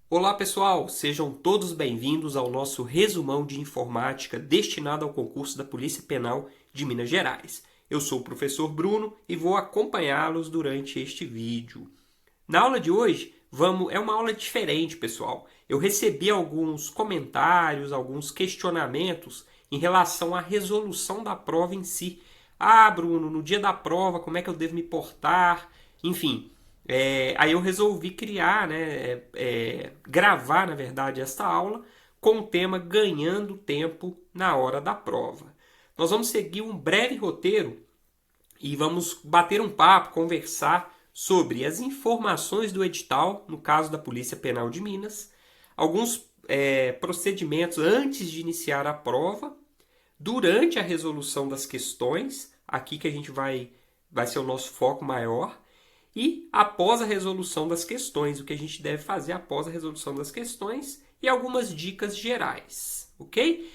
Olá pessoal, sejam todos bem-vindos ao nosso resumão de informática destinado ao concurso da Polícia Penal de Minas Gerais. Eu sou o professor Bruno e vou acompanhá-los durante este vídeo. Na aula de hoje, é uma aula diferente, pessoal. Eu recebi alguns comentários, alguns questionamentos em relação à resolução da prova em si. Ah, Bruno, no dia da prova, como é que eu devo me portar? Enfim, aí eu resolvi criar, né, gravar, na verdade, esta aula com o tema Ganhando Tempo na Hora da Prova. Nós vamos seguir um breve roteiro e vamos bater um papo, conversar sobre as informações do edital, no caso da Polícia Penal de Minas, alguns procedimentos antes de iniciar a prova, durante a resolução das questões, aqui que a gente vai ser o nosso foco maior, e após a resolução das questões, o que a gente deve fazer após a resolução das questões e algumas dicas gerais, ok?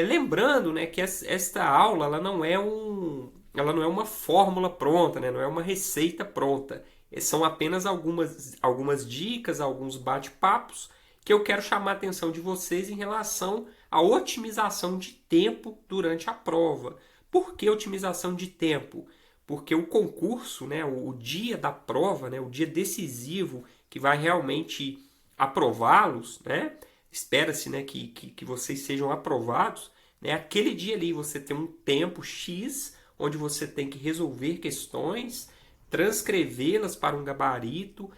Lembrando, né, que esta aula ela não é uma fórmula pronta, né, não é uma receita pronta. São apenas algumas dicas, alguns bate-papos que eu quero chamar a atenção de vocês em relação à otimização de tempo durante a prova. Por que otimização de tempo? Porque o concurso, né, o dia da prova, né, o dia decisivo que vai realmente aprová-los, né, espera-se, né, que vocês sejam aprovados, né, aquele dia ali você tem um tempo X onde você tem que resolver questões, transcrevê-las para um gabarito,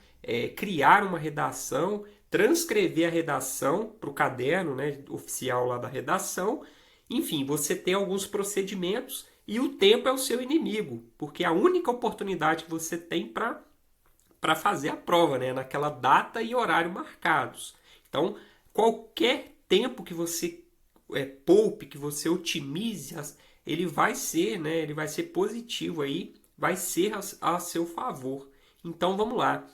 criar uma redação, transcrever a redação para o caderno, né, oficial lá da redação. Enfim, você tem alguns procedimentos e o tempo é o seu inimigo, porque é a única oportunidade que você tem para fazer a prova, né, naquela data e horário marcados. Então, qualquer tempo que você poupe, que você otimize, ele vai ser, né, ele vai ser positivo aí, vai ser a seu favor. Então, vamos lá.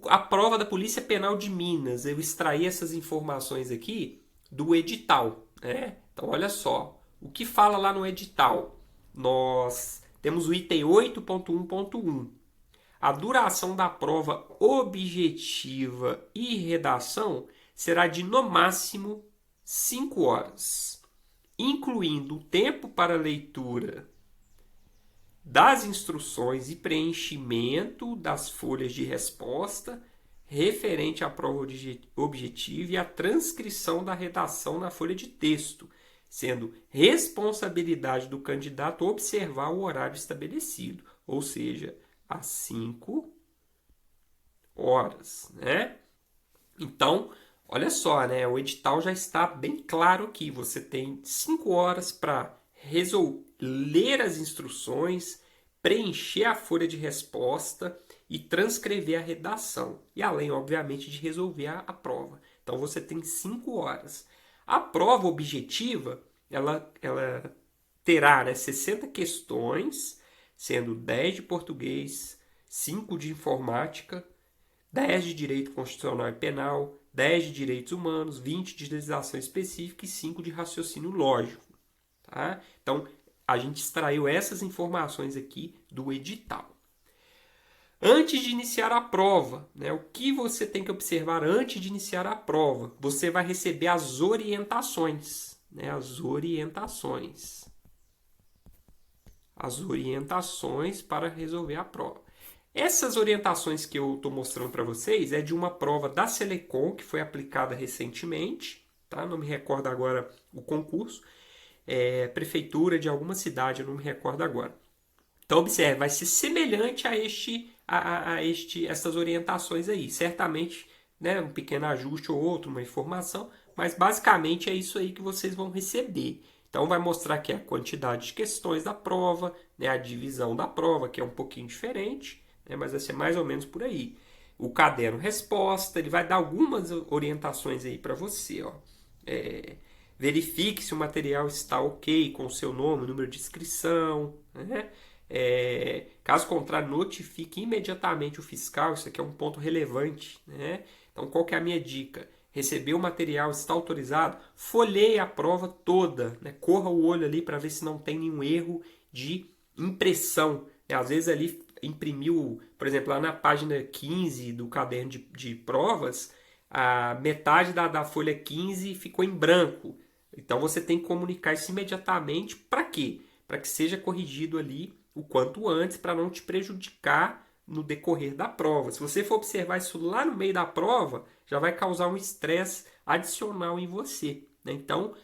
A prova da Polícia Penal de Minas, eu extraí essas informações aqui do edital, né? Então, olha só, o que fala lá no edital? Nós temos o item 8.1.1. A duração da prova objetiva e redação será de no máximo 5 horas, incluindo o tempo para leitura das instruções e preenchimento das folhas de resposta referente à prova objetiva e a transcrição da redação na folha de texto, sendo responsabilidade do candidato observar o horário estabelecido, ou seja, às 5 horas, né? Então, olha só, né? O edital já está bem claro aqui. Você tem 5 horas para ler as instruções, preencher a folha de resposta e transcrever a redação. E além, obviamente, de resolver a prova. Então, você tem 5 horas. A prova objetiva, ela terá, né, 60 questões, sendo 10 de português, 5 de informática, 10 de direito constitucional e penal, 10 de direitos humanos, 20 de legislação específica e 5 de raciocínio lógico. Tá? Então, a gente extraiu essas informações aqui do edital. Antes de iniciar a prova, né, o que você tem que observar antes de iniciar a prova? Você vai receber as orientações. Né, as orientações para resolver a prova. Essas orientações que eu estou mostrando para vocês é de uma prova da Selecom, que foi aplicada recentemente, tá? Não me recordo agora o concurso, prefeitura de alguma cidade, eu não me recordo agora. Então, observe, vai ser semelhante a essas orientações aí. Certamente, né, um pequeno ajuste ou outro, uma informação, mas basicamente é isso aí que vocês vão receber. Então, vai mostrar aqui a quantidade de questões da prova, né, a divisão da prova, que é um pouquinho diferente, né, mas vai ser mais ou menos por aí. O caderno resposta, ele vai dar algumas orientações aí para você. Ó. Verifique se o material está ok com o seu nome, número de inscrição, né? Caso contrário, notifique imediatamente o fiscal. Isso aqui é um ponto relevante, né? Então, qual que é a minha dica? Recebeu o material, está autorizado? Folheie a prova toda, né? Corra o olho ali para ver se não tem nenhum erro de impressão. Às vezes ali imprimiu, por exemplo, lá na página 15 do caderno de provas, a metade da folha 15 ficou em branco. Então você tem que comunicar isso imediatamente. Para quê? Para que seja corrigido ali o quanto antes, para não te prejudicar no decorrer da prova. Se você for observar isso lá no meio da prova, já vai causar um estresse adicional em você, né? Então,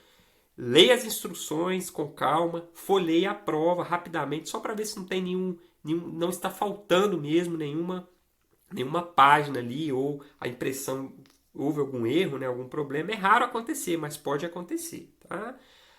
leia as instruções com calma, folheie a prova rapidamente, só para ver se não tem não está faltando mesmo nenhuma página ali, ou a impressão, houve algum erro, né, algum problema. É raro acontecer, mas pode acontecer. Tá?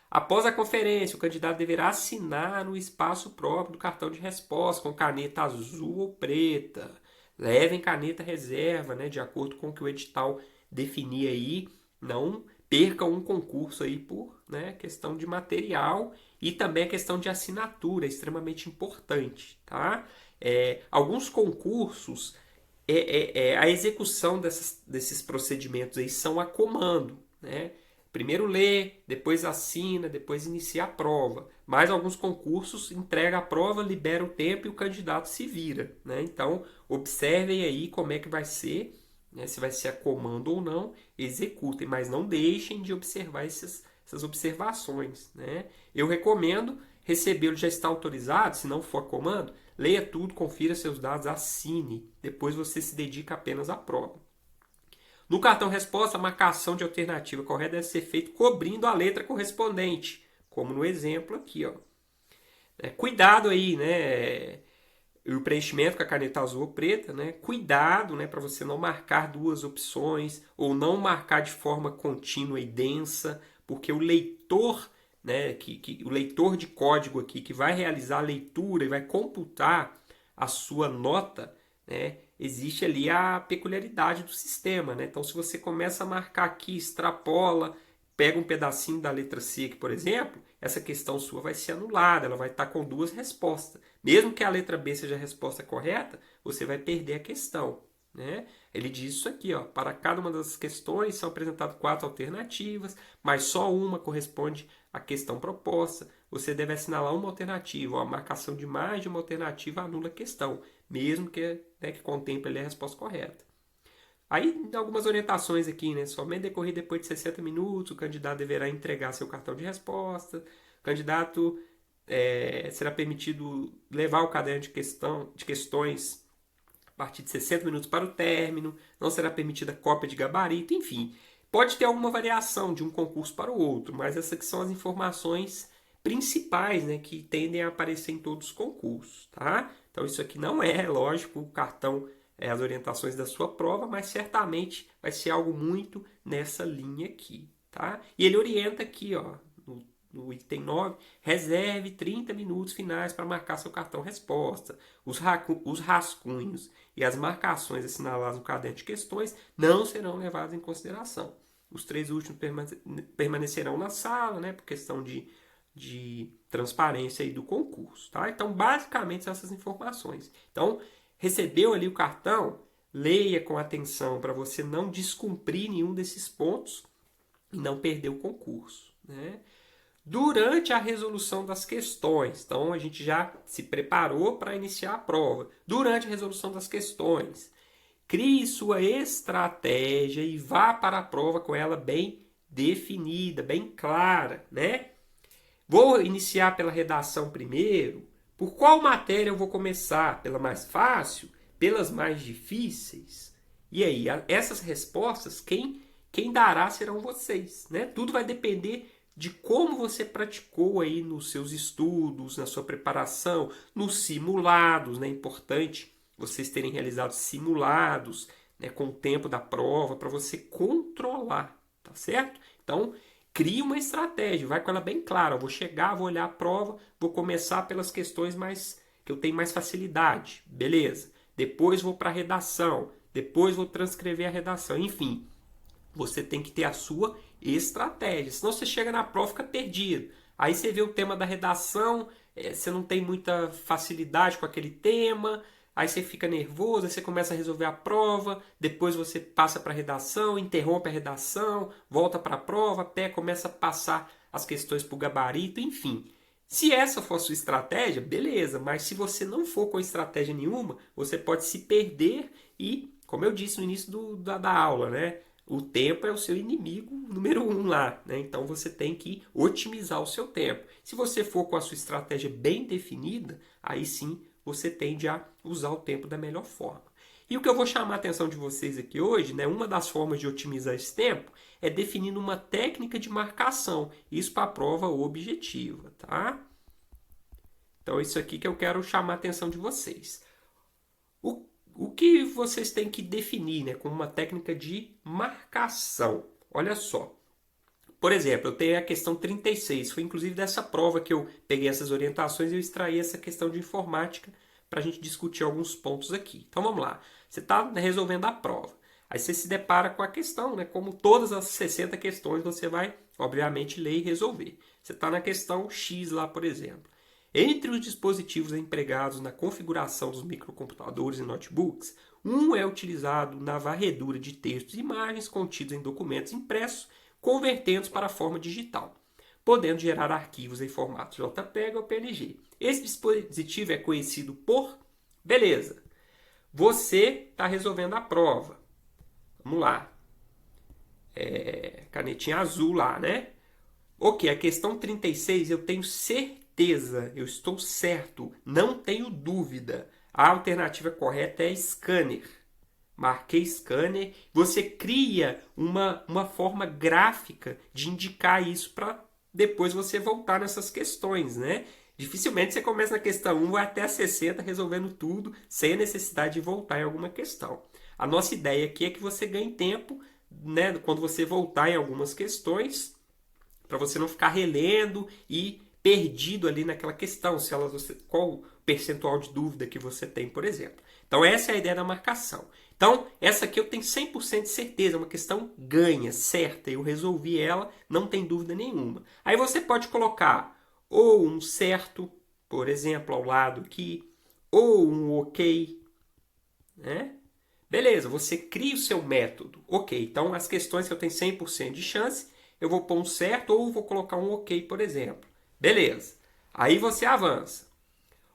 Após a conferência, o candidato deverá assinar no espaço próprio do cartão de resposta, com caneta azul ou preta. Levem caneta reserva, né, de acordo com o que o edital definir aí. Não percam um concurso aí por, né, questão de material, e também a questão de assinatura, é extremamente importante. Tá? Alguns concursos, a execução desses procedimentos aí são a comando, né? Primeiro lê, depois assina, depois inicia a prova. Mas alguns concursos entrega a prova, libera o tempo e o candidato se vira, né? Então, observem aí como é que vai ser, né? Se vai ser a comando ou não, executem, mas não deixem de observar essas observações, né? Eu recomendo, recebê-lo já está autorizado, se não for a comando, leia tudo, confira seus dados, assine. Depois você se dedica apenas à prova. No cartão resposta, a marcação de alternativa correta deve ser feita cobrindo a letra correspondente, como no exemplo aqui, ó. Cuidado aí, né? O preenchimento com a caneta azul ou preta, né? Cuidado, né, para você não marcar duas opções ou não marcar de forma contínua e densa, porque o leitor, né, o leitor de código aqui que vai realizar a leitura e vai computar a sua nota, né, existe ali a peculiaridade do sistema, né? Então, se você começa a marcar aqui, extrapola, pega um pedacinho da letra C aqui, por exemplo, essa questão sua vai ser anulada, ela vai estar com duas respostas. Mesmo que a letra B seja a resposta correta, você vai perder a questão, né? Ele diz isso aqui, ó, para cada uma das questões são apresentadas 4 alternativas, mas só uma corresponde à questão proposta. Você deve assinalar uma alternativa, ó, a marcação de mais de uma alternativa anula a questão, mesmo que, né, que contemple ali a resposta correta. Aí, algumas orientações aqui, né? Somente decorrer depois de 60 minutos, o candidato deverá entregar seu cartão de resposta. O candidato será permitido levar o caderno de questões a partir de 60 minutos para o término. Não será permitida cópia de gabarito, enfim. Pode ter alguma variação de um concurso para o outro, mas essas que são as informações principais, né, que tendem a aparecer em todos os concursos. Tá? Então, isso aqui não é, lógico, o cartão, as orientações da sua prova, mas certamente vai ser algo muito nessa linha aqui. Tá? E ele orienta aqui, ó, no item 9, reserve 30 minutos finais para marcar seu cartão resposta. Os rascunhos e as marcações assinaladas no caderno de questões não serão levados em consideração. Os 3 últimos permanecerão na sala, né, por questão de transparência aí do concurso. Tá? Então, basicamente, são essas informações. Então, recebeu ali o cartão, leia com atenção para você não descumprir nenhum desses pontos e não perder o concurso, né? Durante a resolução das questões, então a gente já se preparou para iniciar a prova. Durante a resolução das questões, crie sua estratégia e vá para a prova com ela bem definida, bem clara, né? Vou iniciar pela redação primeiro. Por qual matéria eu vou começar? Pela mais fácil? Pelas mais difíceis? E aí, essas respostas, quem dará serão vocês, né? Tudo vai depender de como você praticou aí nos seus estudos, na sua preparação, nos simulados, né? É importante vocês terem realizado simulados, né, com o tempo da prova, para você controlar, tá certo? Então, crie uma estratégia, vai com ela bem clara. Eu vou chegar, vou olhar a prova, vou começar pelas questões que eu tenho mais facilidade, beleza? Depois vou para a redação, depois vou transcrever a redação, enfim. Você tem que ter a sua estratégia, senão você chega na prova e fica perdido. Aí você vê o tema da redação, você não tem muita facilidade com aquele tema, aí você fica nervoso, aí você começa a resolver a prova, depois você passa para a redação, interrompe a redação, volta para a prova, até começa a passar as questões para o gabarito, enfim. Se essa for a sua estratégia, beleza, mas se você não for com estratégia nenhuma, você pode se perder e, como eu disse no início da aula, né? O tempo é o seu inimigo número um lá, né? Então você tem que otimizar o seu tempo. Se você for com a sua estratégia bem definida, aí sim você tende a usar o tempo da melhor forma. E o que eu vou chamar a atenção de vocês aqui hoje, né? Uma das formas de otimizar esse tempo é definindo uma técnica de marcação. Isso para a prova objetiva, tá? Então, isso aqui que eu quero chamar a atenção de vocês. O que vocês têm que definir, né, como uma técnica de marcação? Olha só. Por exemplo, eu tenho a questão 36. Foi inclusive dessa prova que eu peguei essas orientações e eu extraí essa questão de informática para a gente discutir alguns pontos aqui. Então vamos lá. Você está resolvendo a prova. Aí você se depara com a questão, né? Como todas as 60 questões, você vai, obviamente, ler e resolver. Você está na questão X lá, por exemplo. Entre os dispositivos empregados na configuração dos microcomputadores e notebooks, um é utilizado na varredura de textos e imagens contidos em documentos impressos, convertendo-os para a forma digital, podendo gerar arquivos em formato JPEG ou PNG. Esse dispositivo é conhecido por... Beleza, você está resolvendo a prova. Vamos lá. Canetinha azul lá, né? Ok, a questão 36 eu tenho certeza, eu estou certo, não tenho dúvida. A alternativa correta é scanner. Marquei scanner. Você cria uma forma gráfica de indicar isso para depois você voltar nessas questões, né? Dificilmente você começa na questão 1, vai até a 60 resolvendo tudo sem a necessidade de voltar em alguma questão. A nossa ideia aqui é que você ganhe tempo, né, quando você voltar em algumas questões, para você não ficar relendo e perdido ali naquela questão, se ela, qual o percentual de dúvida que você tem, por exemplo. Então essa é a ideia da marcação. Então essa aqui eu tenho 100% de certeza, é uma questão ganha, certa, eu resolvi ela, não tem dúvida nenhuma. Aí você pode colocar ou um certo, por exemplo, ao lado aqui, ou um ok, né? Beleza, você cria o seu método. Ok, então as questões que eu tenho 100% de chance, eu vou pôr um certo ou vou colocar um ok, por exemplo. Beleza. Aí você avança.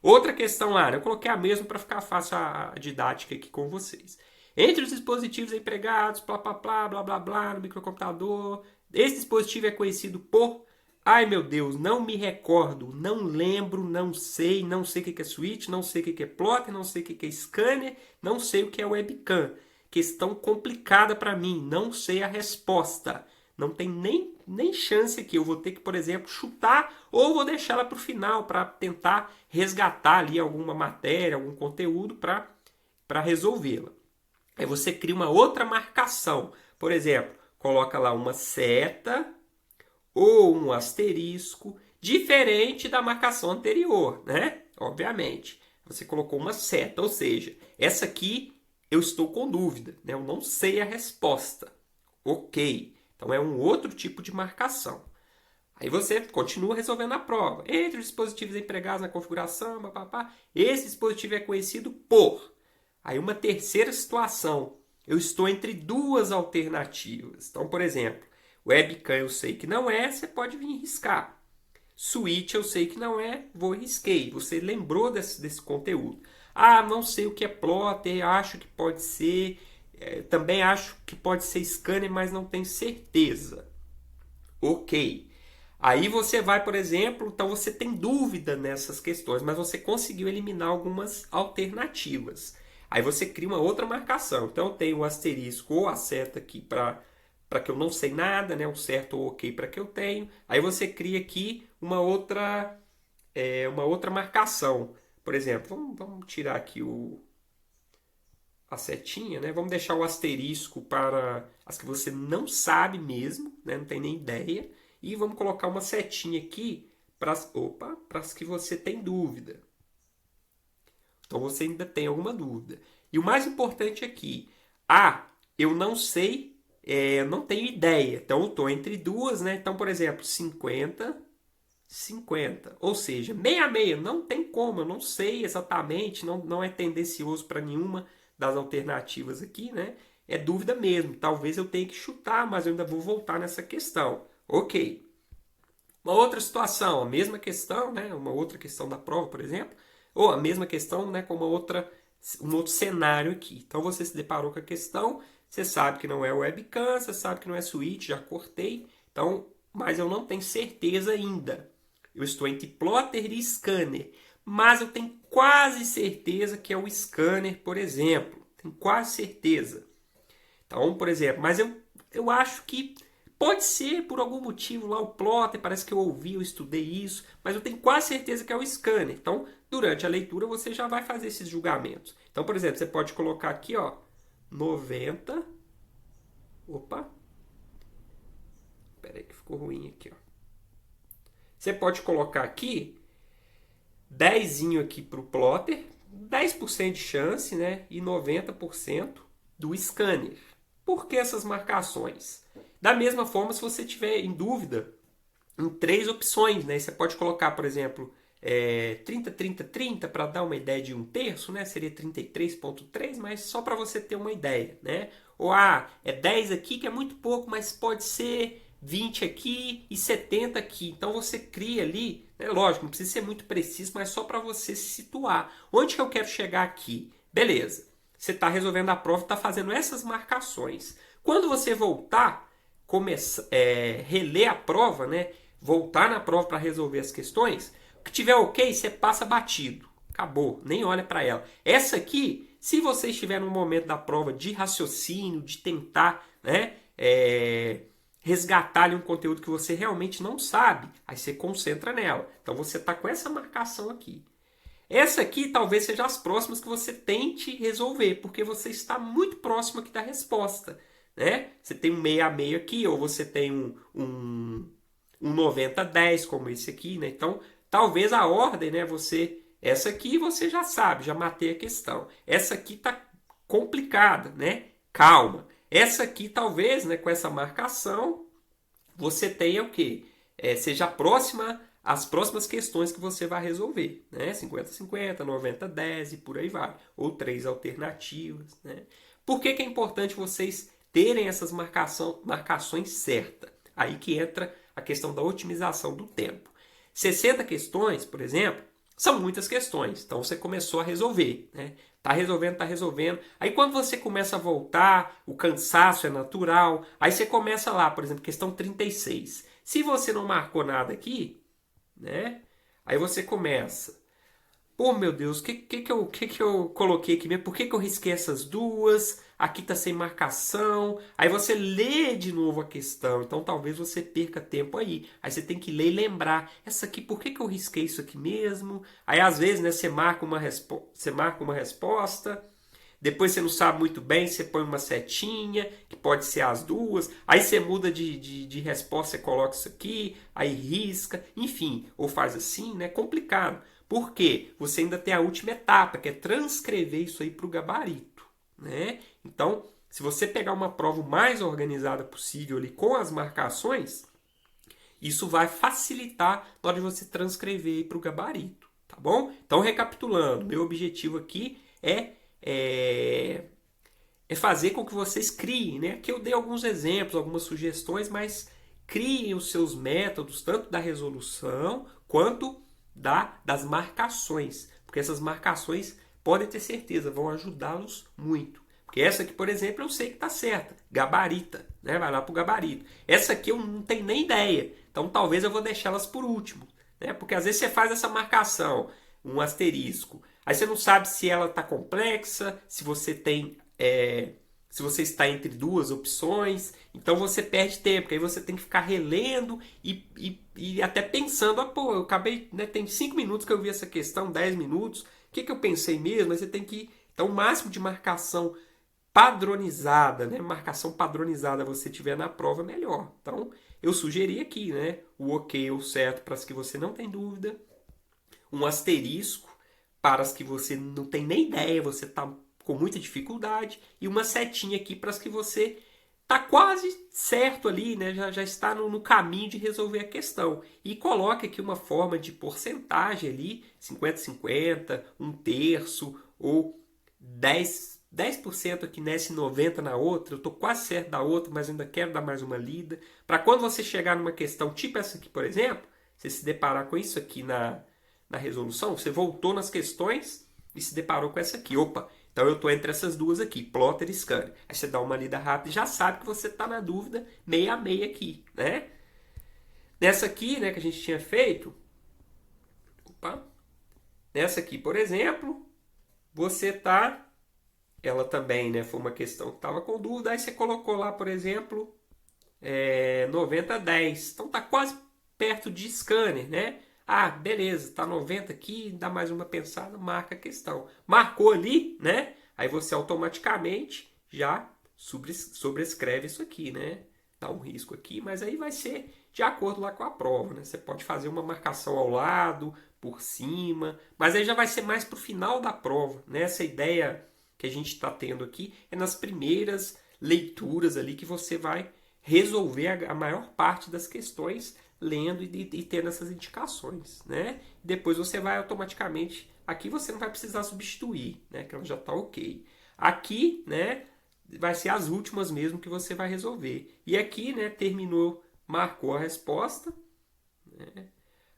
Outra questão lá, eu coloquei a mesma para ficar fácil a didática aqui com vocês. Entre os dispositivos empregados, blá blá blá blá blá blá, no microcomputador, esse dispositivo é conhecido por... Ai meu Deus, não me recordo, não lembro, não sei o que é switch, não sei o que é plotter, não sei o que é scanner, não sei o que é webcam. Questão complicada para mim, não sei a resposta. Não tem nem chance aqui. Eu vou ter que, por exemplo, chutar ou vou deixar ela para o final para tentar resgatar ali alguma matéria, algum conteúdo para resolvê-la. Aí você cria uma outra marcação. Por exemplo, coloca lá uma seta ou um asterisco, diferente da marcação anterior, né? Obviamente. Você colocou uma seta, ou seja, essa aqui eu estou com dúvida, né? Eu não sei a resposta. Ok. Então é um outro tipo de marcação. Aí você continua resolvendo a prova. Entre os dispositivos empregados na configuração, papapá, esse dispositivo é conhecido por... Aí uma terceira situação. Eu estou entre duas alternativas. Então, por exemplo, webcam eu sei que não é, você pode vir riscar. Switch eu sei que não é, vou risquei. Você lembrou desse conteúdo. Ah, não sei o que é plotter, acho que pode ser... também acho que pode ser scanner, mas não tenho certeza. Ok. Aí você vai, por exemplo, então você tem dúvida nessas questões, mas você conseguiu eliminar algumas alternativas. Aí você cria uma outra marcação. Então eu tenho o asterisco ou a seta aqui para que eu não sei nada, né? O certo ou ok para que eu tenho. Aí você cria aqui uma outra marcação. Por exemplo, vamos tirar aqui a setinha, né? Vamos deixar o asterisco para as que você não sabe mesmo, né? Não tem nem ideia. E vamos colocar uma setinha aqui para as que você tem dúvida. Então você ainda tem alguma dúvida. E o mais importante aqui, eu não sei, não tenho ideia. Então eu estou entre duas, né? Então, por exemplo, 50, 50. Ou seja, 66, não tem como, eu não sei exatamente, não é tendencioso para nenhuma das alternativas aqui, né? É dúvida mesmo. Talvez eu tenha que chutar, mas eu ainda vou voltar nessa questão. Ok. Uma outra situação, a mesma questão, né? Uma outra questão da prova, por exemplo, ou a mesma questão, né, com um outro cenário aqui. Então você se deparou com a questão, você sabe que não é webcam, você sabe que não é switch, já cortei, então, mas eu não tenho certeza ainda. Eu estou entre plotter e scanner, mas eu tenho quase certeza que é o scanner, por exemplo. Tenho quase certeza. Então, por exemplo, mas eu acho que pode ser por algum motivo lá o plotter, parece que eu ouvi, eu estudei isso, mas eu tenho quase certeza que é o scanner. Então, durante a leitura você já vai fazer esses julgamentos. Então, por exemplo, você pode colocar aqui, ó, 90. Opa. Espera aí que ficou ruim aqui, ó. Você pode colocar aqui 10 aqui para o plotter, 10% de chance, né? E 90% do scanner. Por que essas marcações? Da mesma forma, se você tiver em dúvida em 3 opções, né? Você pode colocar, por exemplo, 30, 30, 30 para dar uma ideia de 1/3, né? Seria 33,3, mas só para você ter uma ideia, né? Ou é 10 aqui que é muito pouco, mas pode ser 20 aqui e 70 aqui. Então você cria ali, né? Lógico, não precisa ser muito preciso, mas só para você se situar. Onde que eu quero chegar aqui? Beleza. Você está resolvendo a prova e está fazendo essas marcações. Quando você voltar, reler a prova, né? Voltar na prova para resolver as questões, o que tiver ok, você passa batido. Acabou, nem olha para ela. Essa aqui, se você estiver num momento da prova de raciocínio, de tentar, né, resgatar ali um conteúdo que você realmente não sabe, aí você concentra nela. Então você está com essa marcação aqui. Essa aqui talvez seja as próximas que você tente resolver, porque você está muito próximo aqui da resposta, né? Você tem um 6 a meio aqui, ou você tem um 90-10, como esse aqui, né? Então, talvez a ordem, né? Essa aqui você já sabe, já matei a questão. Essa aqui tá complicada, né? Calma. Essa aqui, talvez, né, com essa marcação, você tenha o quê? Seja próxima às próximas questões que você vai resolver, né? 50-50, 90-10 e por aí vai. Ou 3 alternativas, né? Por que é importante vocês terem essas marcações certas? Aí que entra a questão da otimização do tempo. 60 questões, por exemplo, são muitas questões. Então você começou a resolver, né? Tá resolvendo, tá resolvendo. Aí quando você começa a voltar, o cansaço é natural. Aí você começa lá, por exemplo, questão 36. Se você não marcou nada aqui, né? Aí você começa. Pô, meu Deus, o que eu coloquei aqui mesmo? Por que eu risquei essas duas? Aqui tá sem marcação. Aí você lê de novo a questão. Então talvez você perca tempo aí. Aí você tem que ler e lembrar. Essa aqui, por que eu risquei isso aqui mesmo? Aí às vezes, né, você marca uma resposta. Depois você não sabe muito bem, você põe uma setinha, que pode ser as duas. Aí você muda de resposta, você coloca isso aqui, aí risca, enfim. Ou faz assim, né? Complicado. Por quê? Você ainda tem a última etapa, que é transcrever isso aí para o gabarito, né? Então, se você pegar uma prova o mais organizada possível ali com as marcações, isso vai facilitar na hora de você transcrever para o gabarito, tá bom? Então, recapitulando, meu objetivo aqui é fazer com que vocês criem, né? Aqui eu dei alguns exemplos, algumas sugestões, mas criem os seus métodos, tanto da resolução quanto das marcações, porque essas marcações, podem ter certeza, vão ajudá-los muito. Porque essa aqui, por exemplo, eu sei que está certa, gabarita, né? Vai lá para o gabarito. Essa aqui eu não tenho nem ideia, então talvez eu vou deixá-las por último, né? Porque às vezes você faz essa marcação, um asterisco, aí você não sabe se ela está complexa, se você tem se você está entre duas opções, então você perde tempo, porque aí você tem que ficar relendo e até pensando, pô, eu acabei, né, tem 5 minutos que eu vi essa questão, 10 minutos, o que eu pensei mesmo? Aí você tem que, então o máximo de marcação padronizada, né, marcação padronizada você tiver na prova, melhor. Então, eu sugeri aqui, né, o ok, o certo, para as que você não tem dúvida, um asterisco para as que você não tem nem ideia, você está com muita dificuldade, e uma setinha aqui para as que você está quase certo ali, né? já está no caminho de resolver a questão. E coloque aqui uma forma de porcentagem ali, 50-50, 1/3 ou 10% aqui nessa e 90% na outra. Eu estou quase certo da outra, mas ainda quero dar mais uma lida. Para quando você chegar numa questão tipo essa aqui, por exemplo, você se deparar com isso aqui na resolução, você voltou nas questões e se deparou com essa aqui. Opa, então eu estou entre essas duas aqui, plotter e scanner. Aí você dá uma lida rápida e já sabe que você está na dúvida meio a meio aqui, né? Nessa aqui, né, que a gente tinha feito, opa, nessa aqui, por exemplo, você tá, ela também, né, foi uma questão que estava com dúvida, aí você colocou lá, por exemplo, 90-10, então tá quase perto de scanner, né? Ah, beleza, tá 90 aqui, dá mais uma pensada, marca a questão. Marcou ali, né? Aí você automaticamente já sobrescreve isso aqui, né? Dá um risco aqui, mas aí vai ser de acordo lá com a prova, né? Você pode fazer uma marcação ao lado, por cima, mas aí já vai ser mais pro final da prova, né? Essa ideia que a gente está tendo aqui é nas primeiras leituras ali que você vai resolver a maior parte das questões lendo e tendo essas indicações, né? Depois você vai automaticamente, aqui você não vai precisar substituir, né? Que ela já está ok. Aqui, né? Vai ser as últimas mesmo que você vai resolver. E aqui, né? Terminou, marcou a resposta, né?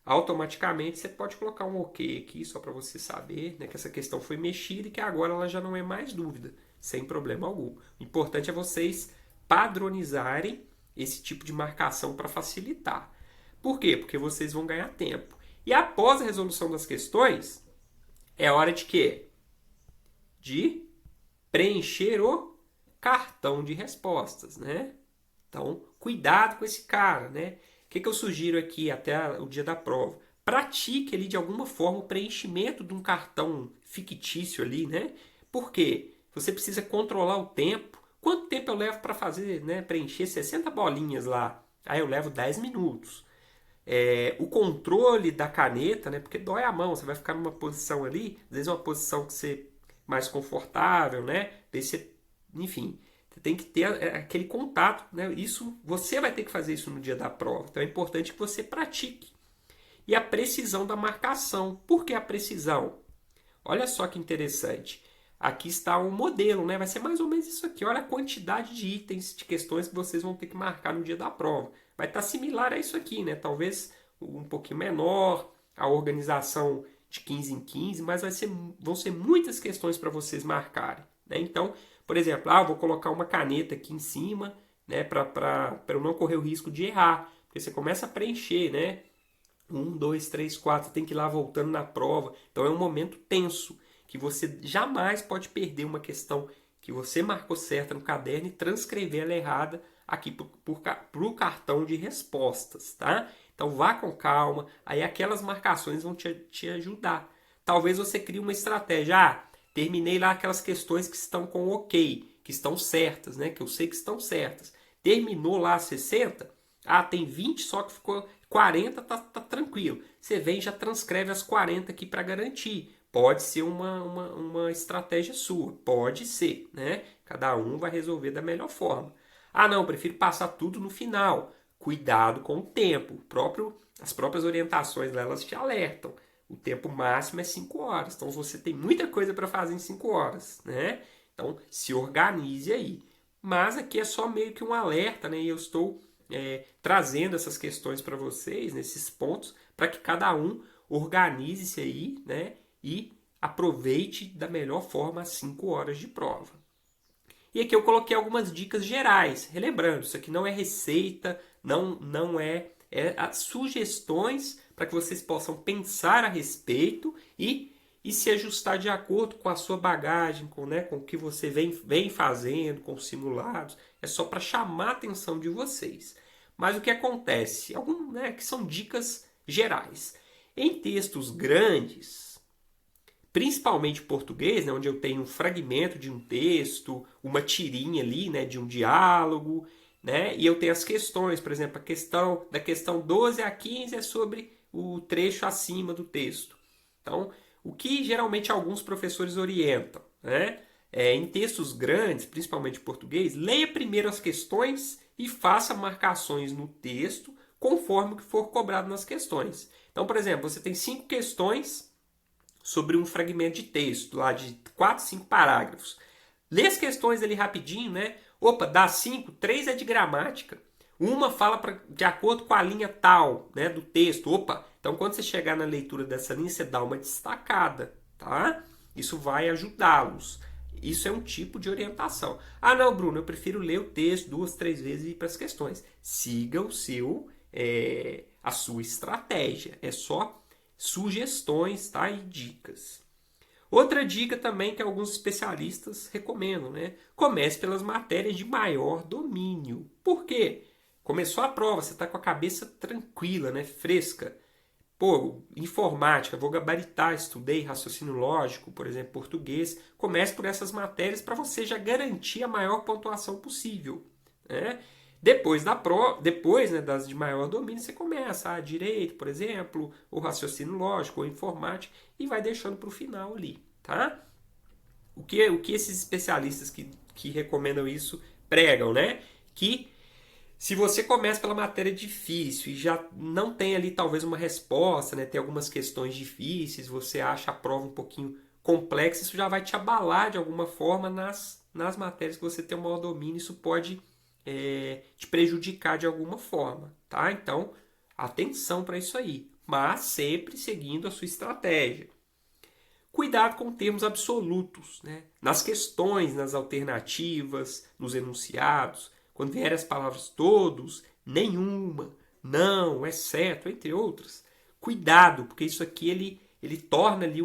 Automaticamente você pode colocar um ok aqui só para você saber, né, que essa questão foi mexida e que agora ela já não é mais dúvida, sem problema algum. O importante é vocês padronizarem esse tipo de marcação para facilitar. Por quê? Porque vocês vão ganhar tempo. E após a resolução das questões, é hora de quê? De preencher o cartão de respostas, né? Então, cuidado com esse cara, né? O que eu sugiro aqui até o dia da prova? Pratique ali de alguma forma o preenchimento de um cartão fictício ali, né? Por quê? Você precisa controlar o tempo. Quanto tempo eu levo para fazer, né? Preencher 60 bolinhas lá? Aí eu levo 10 minutos. O controle da caneta, né? Porque dói a mão, você vai ficar numa posição ali, às vezes uma posição que você mais confortável, né? Enfim, você tem que ter aquele contato, né? Isso, você vai ter que fazer isso no dia da prova. Então é importante que você pratique. E a precisão da marcação. Por que a precisão? Olha só que interessante. Aqui está um modelo, né? Vai ser mais ou menos isso aqui. Olha a quantidade de itens, de questões que vocês vão ter que marcar no dia da prova. Vai estar similar a isso aqui, né? Talvez um pouquinho menor, a organização de 15 em 15, mas vão ser muitas questões para vocês marcarem, né? Então, por exemplo, eu vou colocar uma caneta aqui em cima, né? Para eu não correr o risco de errar. Porque você começa a preencher, né? 1, 2, 3, 4, você tem que ir lá voltando na prova. Então é um momento tenso, que você jamais pode perder uma questão que você marcou certa no caderno e transcrever ela errada aqui para o cartão de respostas, tá? Então vá com calma, aí aquelas marcações vão te ajudar. Talvez você crie uma estratégia. Terminei lá aquelas questões que estão com ok, que estão certas, né? Que eu sei que estão certas. Terminou lá 60, tem 20 só que ficou 40, tá tranquilo. Você vem e já transcreve as 40 aqui para garantir. Pode ser uma estratégia sua, pode ser, né? Cada um vai resolver da melhor forma. Não, prefiro passar tudo no final. Cuidado com o tempo. As próprias orientações elas te alertam. O tempo máximo é 5 horas. Então você tem muita coisa para fazer em 5 horas, né? Então se organize aí. Mas aqui é só meio que um alerta, né? E eu estou trazendo essas questões para vocês, nesses pontos, para que cada um organize-se aí, né? E aproveite da melhor forma as 5 horas de prova. E aqui eu coloquei algumas dicas gerais. Relembrando, isso aqui não é receita, não é sugestões para que vocês possam pensar a respeito e se ajustar de acordo com a sua bagagem, com o que você vem fazendo, com os simulados. É só para chamar a atenção de vocês. Mas o que acontece? Que são dicas gerais. Em textos grandes, principalmente português, né, onde eu tenho um fragmento de um texto, uma tirinha ali, né, de um diálogo, né, e eu tenho as questões, por exemplo, da questão 12 a 15 é sobre o trecho acima do texto. Então, o que geralmente alguns professores orientam, né, em textos grandes, principalmente português, leia primeiro as questões e faça marcações no texto conforme o que for cobrado nas questões. Então, por exemplo, você tem 5 questões sobre um fragmento de texto, lá de 4, 5 parágrafos. Lê as questões ali rapidinho, né? Opa, dá 5, 3 é de gramática. Uma fala de acordo com a linha tal, né, do texto. Opa, então quando você chegar na leitura dessa linha, você dá uma destacada, tá? Isso vai ajudá-los. Isso é um tipo de orientação. Ah, não, Bruno, eu prefiro ler o texto 2, 3 vezes e ir para as questões. Siga a sua estratégia. É só sugestões, tá? E dicas. Outra dica também que alguns especialistas recomendam, né? Comece pelas matérias de maior domínio. Por quê? Começou a prova, você está com a cabeça tranquila, né? Fresca. Pô, informática, vou gabaritar, estudei raciocínio lógico, por exemplo, português. Comece por essas matérias para você já garantir a maior pontuação possível, né? Depois da prova, depois, né, das de maior domínio, você começa a direito, por exemplo, o raciocínio lógico, ou informática, e vai deixando para o final ali, tá? O que esses especialistas que recomendam isso pregam, né? Que se você começa pela matéria difícil e já não tem ali talvez uma resposta, né, tem algumas questões difíceis, você acha a prova um pouquinho complexa, isso já vai te abalar de alguma forma nas matérias que você tem um maior domínio, isso pode te prejudicar de alguma forma, tá? Então, atenção para isso aí, mas sempre seguindo a sua estratégia. Cuidado com termos absolutos, né? Nas questões, nas alternativas, nos enunciados, quando vierem as palavras todos, nenhuma, não, exceto, entre outras. Cuidado, porque isso aqui ele torna ali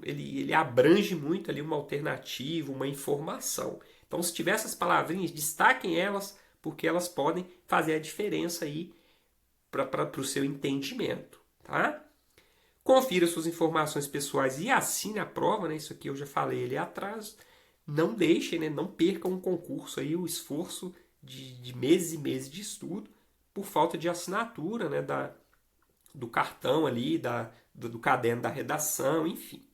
ele abrange muito ali uma alternativa, uma informação. Então, se tiver essas palavrinhas, destaquem elas, porque elas podem fazer a diferença aí para o seu entendimento, tá? Confira suas informações pessoais e assine a prova, né? Isso aqui eu já falei ali atrás. Não deixem, né? Não percam um concurso aí, o esforço de meses e meses de estudo por falta de assinatura, né? Do cartão ali, do caderno da redação, enfim.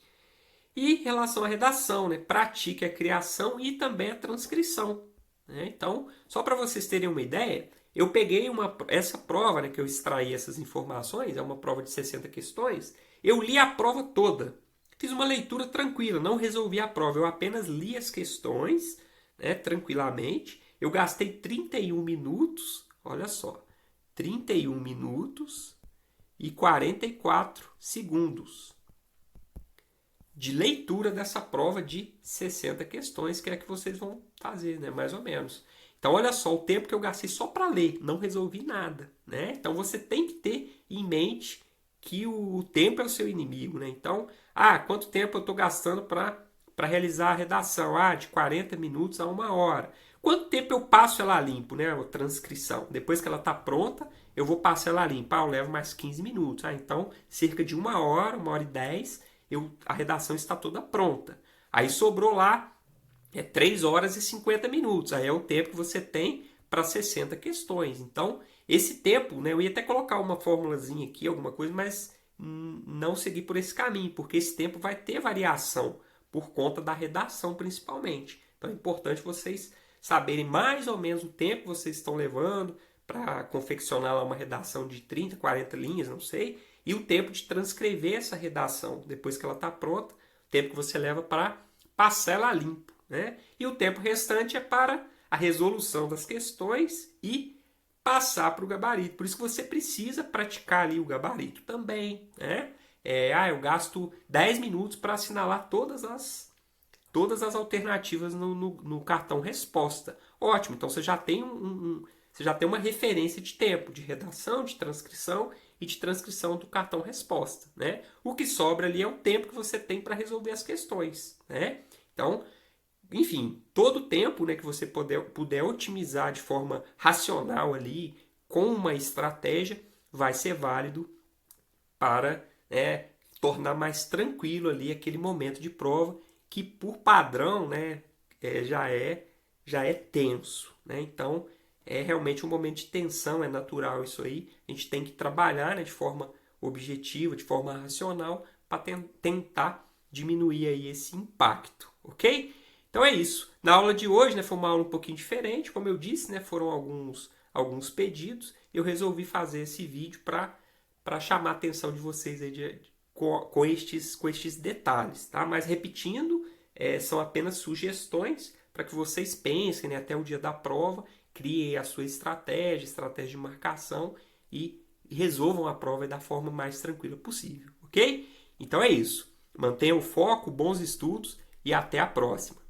E em relação à redação, né? Pratique a criação e também a transcrição, né? Então, só para vocês terem uma ideia, eu peguei essa prova, né, que eu extraí essas informações, é uma prova de 60 questões, eu li a prova toda. Fiz uma leitura tranquila, não resolvi a prova, eu apenas li as questões, né, tranquilamente. Eu gastei 31 minutos, olha só, 31 minutos e 44 segundos de leitura dessa prova de 60 questões, que é que vocês vão fazer, né, mais ou menos. Então, olha só, o tempo que eu gastei só para ler, não resolvi nada, né? Então, você tem que ter em mente que o tempo é o seu inimigo, né? Então, quanto tempo eu estou gastando para realizar a redação? De 40 minutos a 1 hora. Quanto tempo eu passo ela limpo, né? A transcrição. Depois que ela está pronta, eu vou passar ela limpa. Eu levo mais 15 minutos. Então, cerca de 1 hora, 1 hora e 10, a redação está toda pronta. Aí sobrou lá 3 horas e 50 minutos. Aí é o tempo que você tem para 60 questões. Então, esse tempo, né, eu ia até colocar uma formulazinha aqui, alguma coisa, mas não seguir por esse caminho, porque esse tempo vai ter variação por conta da redação, principalmente. Então, é importante vocês saberem mais ou menos o tempo que vocês estão levando para confeccionar lá uma redação de 30, 40 linhas, não sei, e o tempo de transcrever essa redação, depois que ela está pronta, o tempo que você leva para passar ela limpo, né? E o tempo restante é para a resolução das questões e passar para o gabarito. Por isso que você precisa praticar ali o gabarito também, né? Eu gasto 10 minutos para assinalar todas as alternativas no cartão resposta. Ótimo, então você já tem você já tem uma referência de tempo, de redação, de transcrição e de transcrição do cartão resposta, né? O que sobra ali é o tempo que você tem para resolver as questões, né? Então, enfim, todo o tempo, né, que você puder otimizar de forma racional ali, com uma estratégia, vai ser válido para, né, tornar mais tranquilo ali aquele momento de prova que, por padrão, né, já é tenso, né? Então, é realmente um momento de tensão, é natural isso aí. A gente tem que trabalhar, né, de forma objetiva, de forma racional, para tentar diminuir aí esse impacto, ok? Então é isso. Na aula de hoje, né, foi uma aula um pouquinho diferente, como eu disse, né, foram alguns pedidos. Eu resolvi fazer esse vídeo para chamar a atenção de vocês aí com estes detalhes, tá? Mas repetindo, são apenas sugestões para que vocês pensem, né, até o dia da prova, criem a sua estratégia de marcação e resolvam a prova da forma mais tranquila possível, ok? Então é isso. Mantenha o foco, bons estudos e até a próxima.